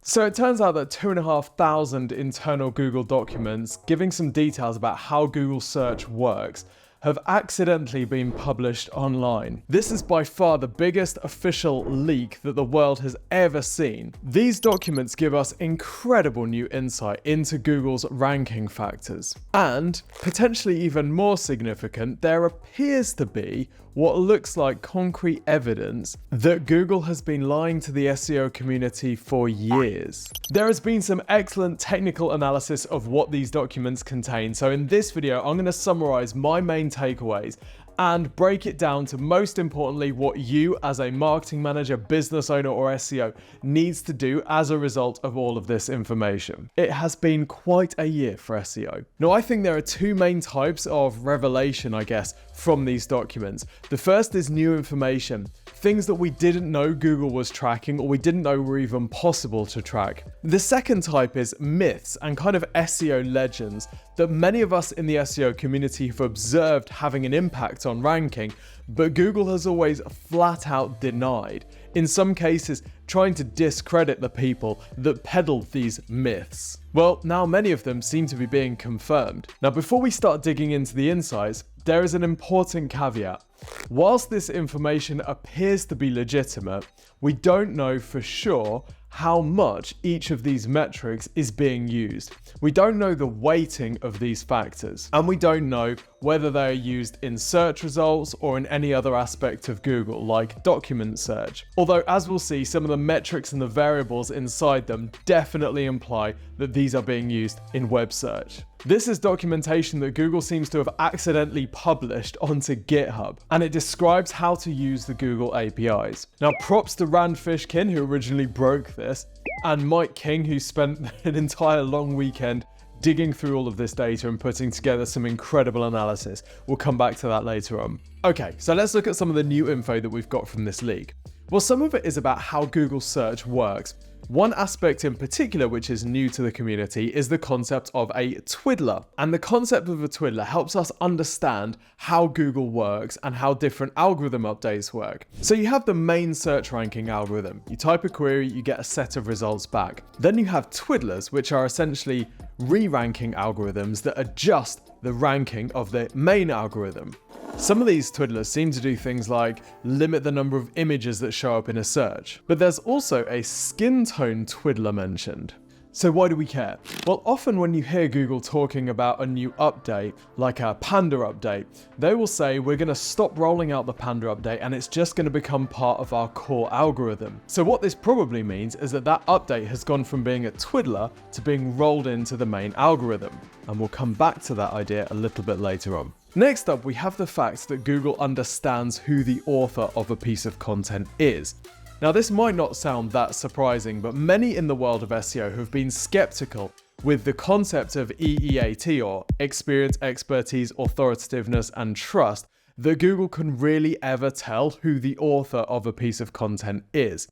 So it turns out that 2,500 internal Google documents giving some details about how Google search works have accidentally been published online. This is by far the biggest official leak that the world has ever seen. These documents give us incredible new insight into Google's ranking factors. And, potentially even more significant, there appears to be what looks like concrete evidence that Google has been lying to the SEO community for years. There has been some excellent technical analysis of what these documents contain, so in this video I'm going to summarize my main takeaways and break it down to, most importantly, what you as a marketing manager, business owner, or SEO needs to do as a result of all of this information. It has been quite a year for SEO. Now, I think there are two main types of revelation, I guess, from these documents. The first is new information, things that we didn't know Google was tracking or we didn't know were even possible to track. The second type is myths and kind of SEO legends that many of us in the SEO community have observed having an impact on ranking, but Google has always flat out denied. In some cases, trying to discredit the people that peddled these myths. Well, now many of them seem to be being confirmed. Now, before we start digging into the insights, there is an important caveat. Whilst this information appears to be legitimate, we don't know for sure how much each of these metrics is being used. We don't know the weighting of these factors, and we don't know whether they are used in search results or in any other aspect of Google, like document search. Although, as we'll see, some of the metrics and the variables inside them definitely imply that these are being used in web search. This is documentation that Google seems to have accidentally published onto GitHub, and it describes how to use the Google APIs. Now, props to Rand Fishkin, who originally broke this, and Mike King, who spent an entire long weekend digging through all of this data and putting together some incredible analysis. We'll come back to that later on. Okay, so let's look at some of the new info that we've got from this leak. Well, some of it is about how Google search works. One aspect in particular which is new to the community is the concept of a twiddler. And the concept of a twiddler helps us understand how Google works and how different algorithm updates work. So you have the main search ranking algorithm. You type a query, you get a set of results back. Then you have twiddlers, which are essentially re-ranking algorithms that adjust the ranking of the main algorithm. Some of these twiddlers seem to do things like limit the number of images that show up in a search. But there's also a skin tone twiddler mentioned. So why do we care? Well, often when you hear Google talking about a new update, like a Panda update, they will say we're going to stop rolling out the Panda update and it's just going to become part of our core algorithm. So what this probably means is that that update has gone from being a twiddler to being rolled into the main algorithm. And we'll come back to that idea a little bit later on. Next up, we have the fact that Google understands who the author of a piece of content is. Now, this might not sound that surprising, but many in the world of SEO have been skeptical with the concept of EEAT, or experience, expertise, authoritativeness, and trust, that Google can really ever tell who the author of a piece of content is.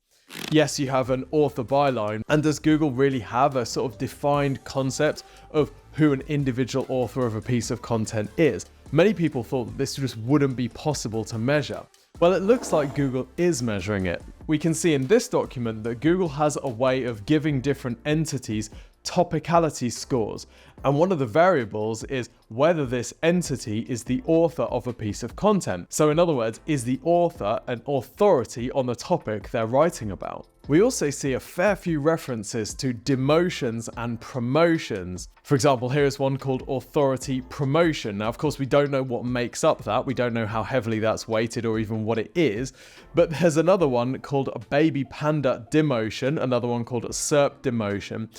Yes, you have an author byline, and does Google really have a sort of defined concept of who an individual author of a piece of content is? Many people thought that this just wouldn't be possible to measure. Well, it looks like Google is measuring it. We can see in this document that Google has a way of giving different entities topicality scores, and one of the variables is whether this entity is the author of a piece of content. So in other words, is the author an authority on the topic they're writing about? We also see a fair few references to demotions and promotions. For example, here is one called authority promotion. Now, of course, we don't know what makes up that. We don't know how heavily that's weighted or even what it is. But there's another one called a baby panda demotion, another one called a SERP demotion.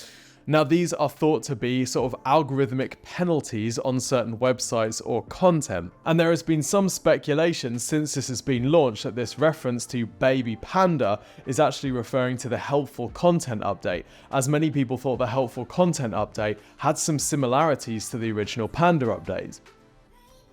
Now, these are thought to be sort of algorithmic penalties on certain websites or content. And there has been some speculation since this has been launched that this reference to Baby Panda is actually referring to the helpful content update, as many people thought the helpful content update had some similarities to the original Panda update.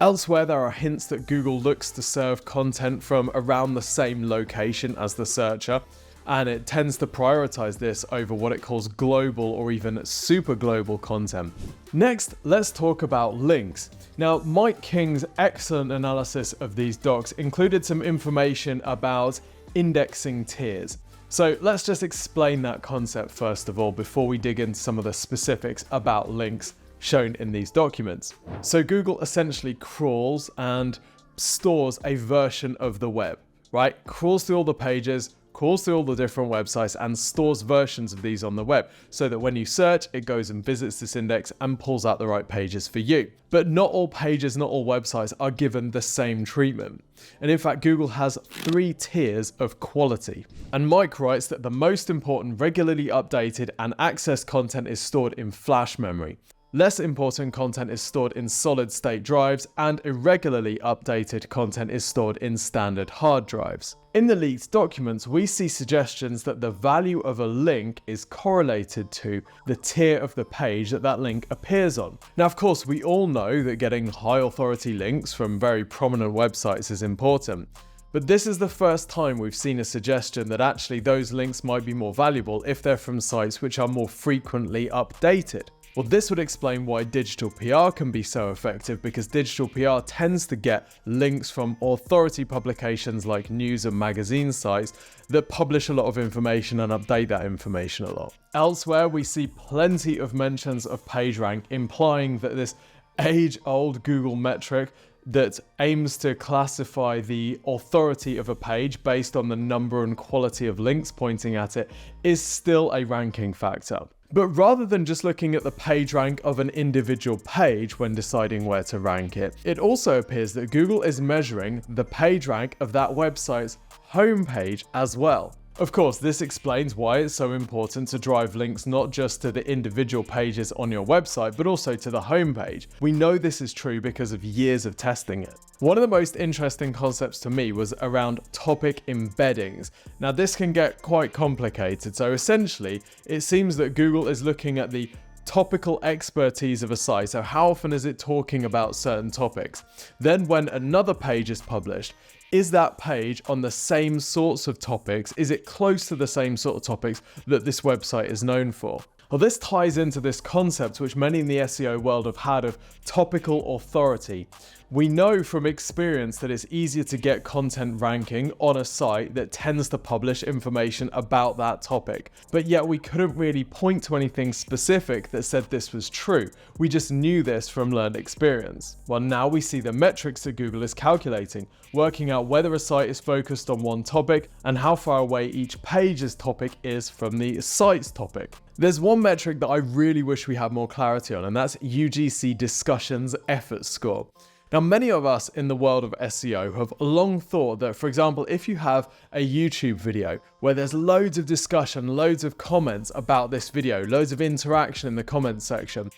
Elsewhere, there are hints that Google looks to serve content from around the same location as the searcher, and it tends to prioritize this over what it calls global or even super global content. Next, let's talk about links. Now, Mike King's excellent analysis of these docs included some information about indexing tiers. So let's just explain that concept first of all before we dig into some of the specifics about links shown in these documents. So Google essentially crawls and stores a version of the web, right? Crawls through all the pages, crawls through all the different websites and stores versions of these on the web so that when you search, it goes and visits this index and pulls out the right pages for you. But not all pages, not all websites are given the same treatment. And in fact, Google has 3 tiers of quality. And Mike writes that the most important regularly updated and accessed content is stored in flash memory. Less important content is stored in solid-state drives, and irregularly updated content is stored in standard hard drives. In the leaked documents, we see suggestions that the value of a link is correlated to the tier of the page that link appears on. Now, of course, we all know that getting high-authority links from very prominent websites is important. But this is the first time we've seen a suggestion that actually those links might be more valuable if they're from sites which are more frequently updated. Well, this would explain why digital PR can be so effective, because digital PR tends to get links from authority publications like news and magazine sites that publish a lot of information and update that information a lot. Elsewhere, we see plenty of mentions of PageRank, implying that this age-old Google metric that aims to classify the authority of a page based on the number and quality of links pointing at it is still a ranking factor. But rather than just looking at the page rank of an individual page when deciding where to rank it, it also appears that Google is measuring the page rank of that website's homepage as well. Of course, this explains why it's so important to drive links not just to the individual pages on your website, but also to the homepage. We know this is true because of years of testing it. One of the most interesting concepts to me was around topic embeddings. Now, this can get quite complicated. So essentially, it seems that Google is looking at the topical expertise of a site. So how often is it talking about certain topics? Then when another page is published, is that page on the same sorts of topics? Is it close to the same sort of topics that this website is known for? Well, this ties into this concept which many in the SEO world have had of topical authority. We know from experience that it's easier to get content ranking on a site that tends to publish information about that topic. But yet we couldn't really point to anything specific that said this was true. We just knew this from learned experience. Well, now we see the metrics that Google is calculating, working out whether a site is focused on one topic and how far away each page's topic is from the site's topic. There's one metric that I really wish we had more clarity on, and that's UGC Discussions Effort Score. Now, many of us in the world of SEO have long thought that, for example, if you have a YouTube video where there's loads of discussion, loads of comments about this video, loads of interaction in the comments section,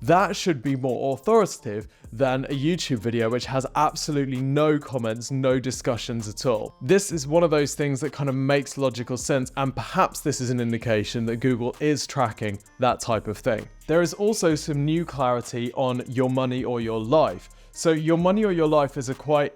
that should be more authoritative than a YouTube video which has absolutely no comments, no discussions at all. This is one of those things that kind of makes logical sense, and perhaps this is an indication that Google is tracking that type of thing. There is also some new clarity on your money or your life. So your money or your life is a quite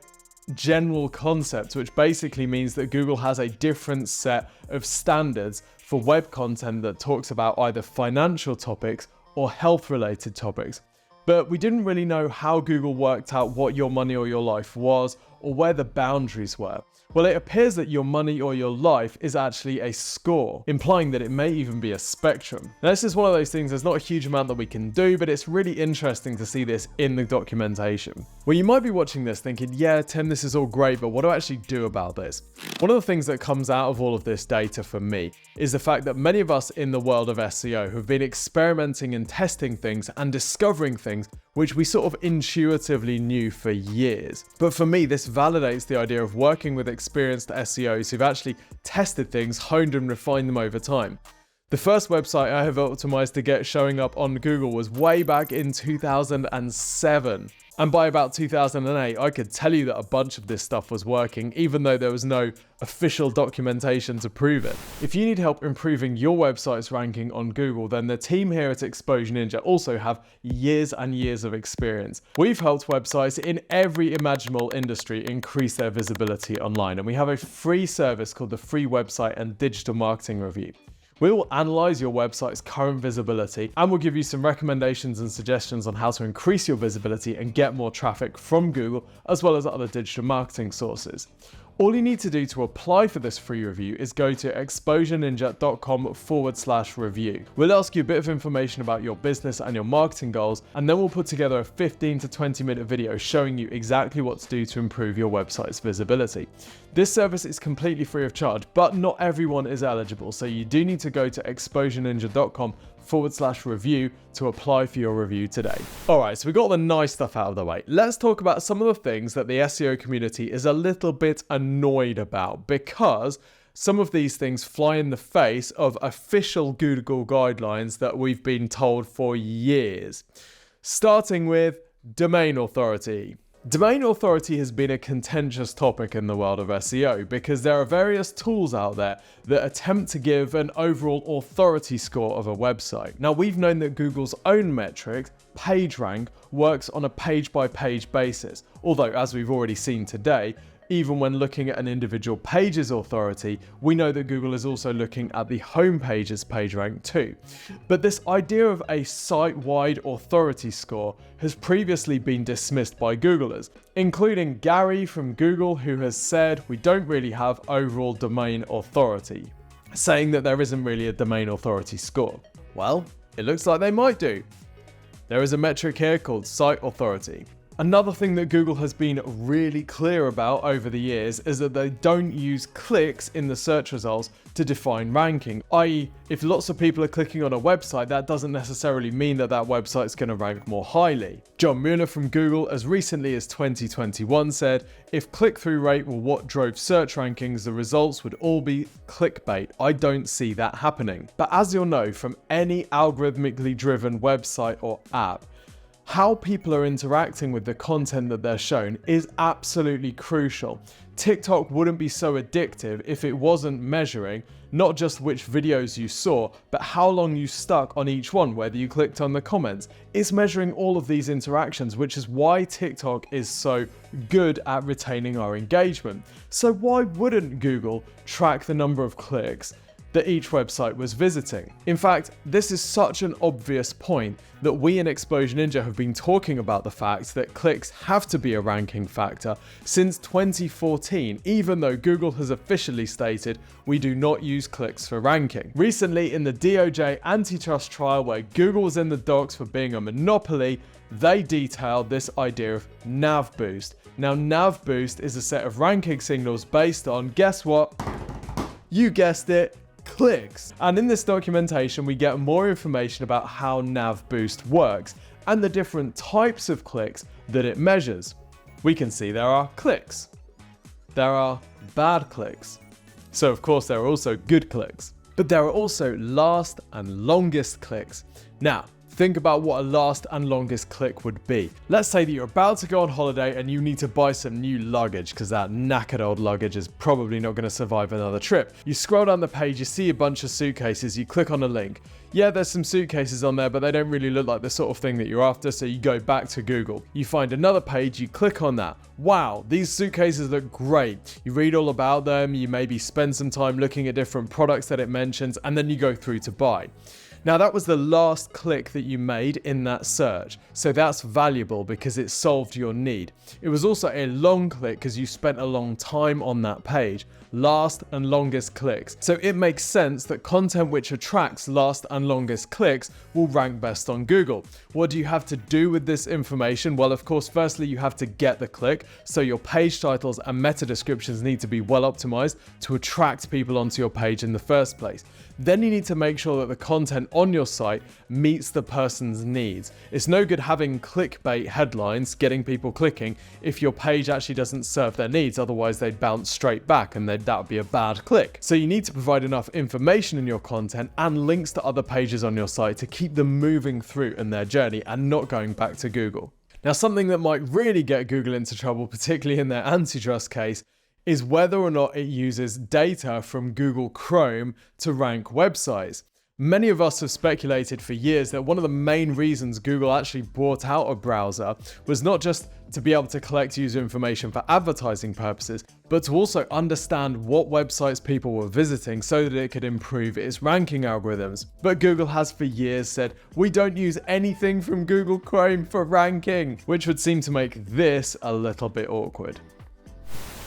general concept, which basically means that Google has a different set of standards for web content that talks about either financial topics or health-related topics. But we didn't really know how Google worked out what your money or your life was, or where the boundaries were. Well, it appears that your money or your life is actually a score, implying that it may even be a spectrum. Now, this is one of those things, there's not a huge amount that we can do, but it's really interesting to see this in the documentation. Well, you might be watching this thinking, yeah, Tim, this is all great, but what do I actually do about this? One of the things that comes out of all of this data for me is the fact that many of us in the world of SEO have been experimenting and testing things and discovering things which we sort of intuitively knew for years. But for me, this validates the idea of working with experienced SEOs who've actually tested things, honed and refined them over time. The first website I have optimized to get showing up on Google was way back in 2007. And by about 2008, I could tell you that a bunch of this stuff was working, even though there was no official documentation to prove it. If you need help improving your website's ranking on Google, then the team here at Exposure Ninja also have years and years of experience. We've helped websites in every imaginable industry increase their visibility online, and we have a free service called the Free Website and Digital Marketing Review. We will analyze your website's current visibility and we'll give you some recommendations and suggestions on how to increase your visibility and get more traffic from Google as well as other digital marketing sources. All you need to do to apply for this free review is go to exposureninja.com/review. We'll ask you a bit of information about your business and your marketing goals, and then we'll put together a 15 to 20-minute video showing you exactly what to do to improve your website's visibility. This service is completely free of charge, but not everyone is eligible, so you do need to go to exposureninja.com/review to apply for your review today. Alright, so we got all the nice stuff out of the way. Let's talk about some of the things that the SEO community is a little bit annoyed about, because some of these things fly in the face of official Google guidelines that we've been told for years. Starting with domain authority. Domain authority has been a contentious topic in the world of SEO because there are various tools out there that attempt to give an overall authority score of a website. Now, we've known that Google's own metric, PageRank, works on a page-by-page basis, although as we've already seen today, even when looking at an individual page's authority, we know that Google is also looking at the home page's PageRank too. But this idea of a site-wide authority score has previously been dismissed by Googlers, including Gary from Google, who has said we don't really have overall domain authority, saying that there isn't really a domain authority score. Well, it looks like they might do. There is a metric here called site authority. Another thing that Google has been really clear about over the years is that they don't use clicks in the search results to define ranking, i.e. if lots of people are clicking on a website, that doesn't necessarily mean that that website's going to rank more highly. John Mueller from Google, as recently as 2021, said, if click-through rate were what drove search rankings, the results would all be clickbait. I don't see that happening. But as you'll know from any algorithmically driven website or app, how people are interacting with the content that they're shown is absolutely crucial. TikTok wouldn't be so addictive if it wasn't measuring not just which videos you saw, but how long you stuck on each one, whether you clicked on the comments. It's measuring all of these interactions, which is why TikTok is so good at retaining our engagement. So why wouldn't Google track the number of clicks that each website was visiting? In fact, this is such an obvious point that we in Exposure Ninja have been talking about the fact that clicks have to be a ranking factor since 2014, even though Google has officially stated we do not use clicks for ranking. Recently, in the DOJ antitrust trial where Google was in the docks for being a monopoly, they detailed this idea of nav boost. Now, nav boost is a set of ranking signals based on, guess what? You guessed it, clicks. And in this documentation, we get more information about how nav boost works and the different types of clicks that it measures. We can see there are clicks. There are bad clicks. So of course there are also good clicks. But there are also last and longest clicks. Now, think about what a last and longest click would be. Let's say that you're about to go on holiday and you need to buy some new luggage because that knackered old luggage is probably not going to survive another trip. You scroll down the page, you see a bunch of suitcases, you click on a link. Yeah, there's some suitcases on there, but they don't really look like the sort of thing that you're after, so you go back to Google. You find another page, you click on that. Wow, these suitcases look great. You read all about them, you maybe spend some time looking at different products that it mentions, and then you go through to buy. Now that was the last click that you made in that search, so that's valuable because it solved your need. It was also a long click because you spent a long time on that page. Last and longest clicks. So it makes sense that content which attracts last and longest clicks will rank best on Google. What do you have to do with this information? Well, of course, firstly, you have to get the click. So your page titles and meta descriptions need to be well optimized to attract people onto your page in the first place. Then you need to make sure that the content on your site meets the person's needs. It's no good having clickbait headlines getting people clicking if your page actually doesn't serve their needs, otherwise they'd bounce straight back and that would be a bad click. So you need to provide enough information in your content and links to other pages on your site to keep them moving through in their journey and not going back to Google. Now, something that might really get Google into trouble, particularly in their antitrust case, is whether or not it uses data from Google Chrome to rank websites. Many of us have speculated for years that one of the main reasons Google actually brought out a browser was not just to be able to collect user information for advertising purposes, but to also understand what websites people were visiting so that it could improve its ranking algorithms. But Google has for years said, we don't use anything from Google Chrome for ranking, which would seem to make this a little bit awkward.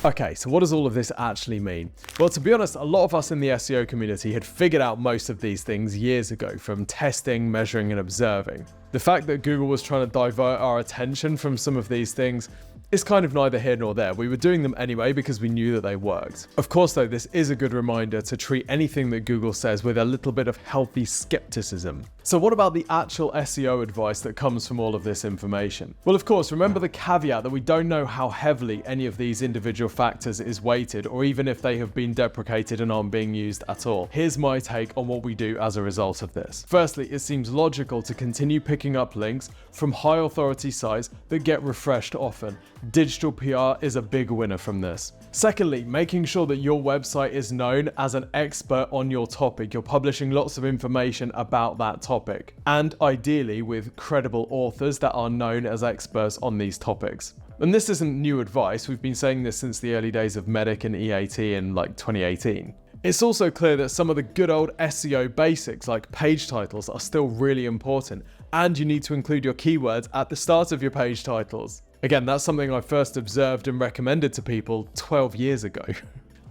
Okay, so what does all of this actually mean? Well, to be honest, a lot of us in the SEO community had figured out most of these things years ago from testing, measuring, and observing. The fact that Google was trying to divert our attention from some of these things is kind of neither here nor there. We were doing them anyway because we knew that they worked. Of course, though, this is a good reminder to treat anything that Google says with a little bit of healthy skepticism. So what about the actual SEO advice that comes from all of this information? Well, of course, remember the caveat that we don't know how heavily any of these individual factors is weighted, or even if they have been deprecated and aren't being used at all. Here's my take on what we do as a result of this. Firstly, it seems logical to continue picking up links from high authority sites that get refreshed often. Digital PR is a big winner from this. Secondly, making sure that your website is known as an expert on your topic. You're publishing lots of information about that topic, and ideally with credible authors that are known as experts on these topics. And this isn't new advice. We've been saying this since the early days of Medic and EAT in 2018. It's also clear that some of the good old SEO basics like page titles are still really important, and you need to include your keywords at the start of your page titles. Again, that's something I first observed and recommended to people 12 years ago.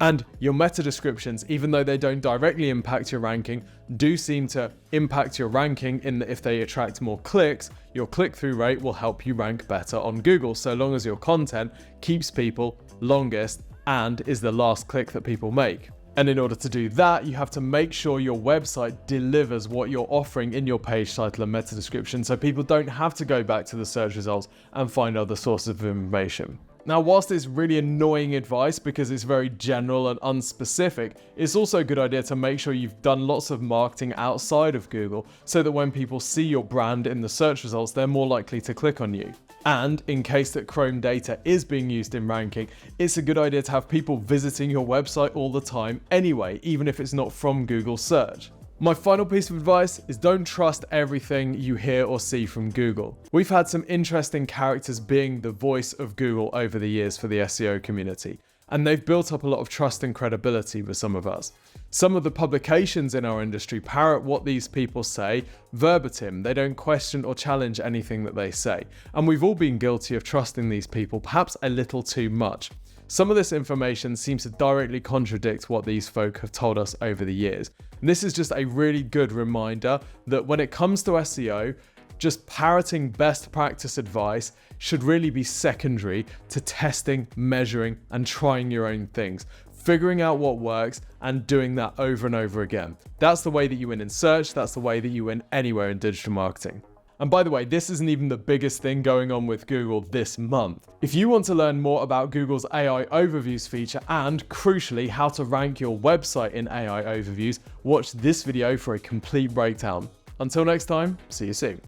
And your meta descriptions, even though they don't directly impact your ranking, do seem to impact your ranking in that if they attract more clicks, your click-through rate will help you rank better on Google, so long as your content keeps people longest and is the last click that people make. And in order to do that, you have to make sure your website delivers what you're offering in your page title and meta description, so people don't have to go back to the search results and find other sources of information. Now, whilst it's really annoying advice because it's very general and unspecific, it's also a good idea to make sure you've done lots of marketing outside of Google so that when people see your brand in the search results, they're more likely to click on you. And in case that Chrome data is being used in ranking, it's a good idea to have people visiting your website all the time anyway, even if it's not from Google search. My final piece of advice is don't trust everything you hear or see from Google. We've had some interesting characters being the voice of Google over the years for the SEO community, and they've built up a lot of trust and credibility with some of us. Some of the publications in our industry parrot what these people say verbatim. They don't question or challenge anything that they say, and we've all been guilty of trusting these people perhaps a little too much. Some of this information seems to directly contradict what these folk have told us over the years. And this is just a really good reminder that when it comes to SEO, just parroting best practice advice should really be secondary to testing, measuring, and trying your own things. Figuring out what works and doing that over and over again. That's the way that you win in search. That's the way that you win anywhere in digital marketing. And by the way, this isn't even the biggest thing going on with Google this month. If you want to learn more about Google's AI Overviews feature and, crucially, how to rank your website in AI Overviews, watch this video for a complete breakdown. Until next time, see you soon.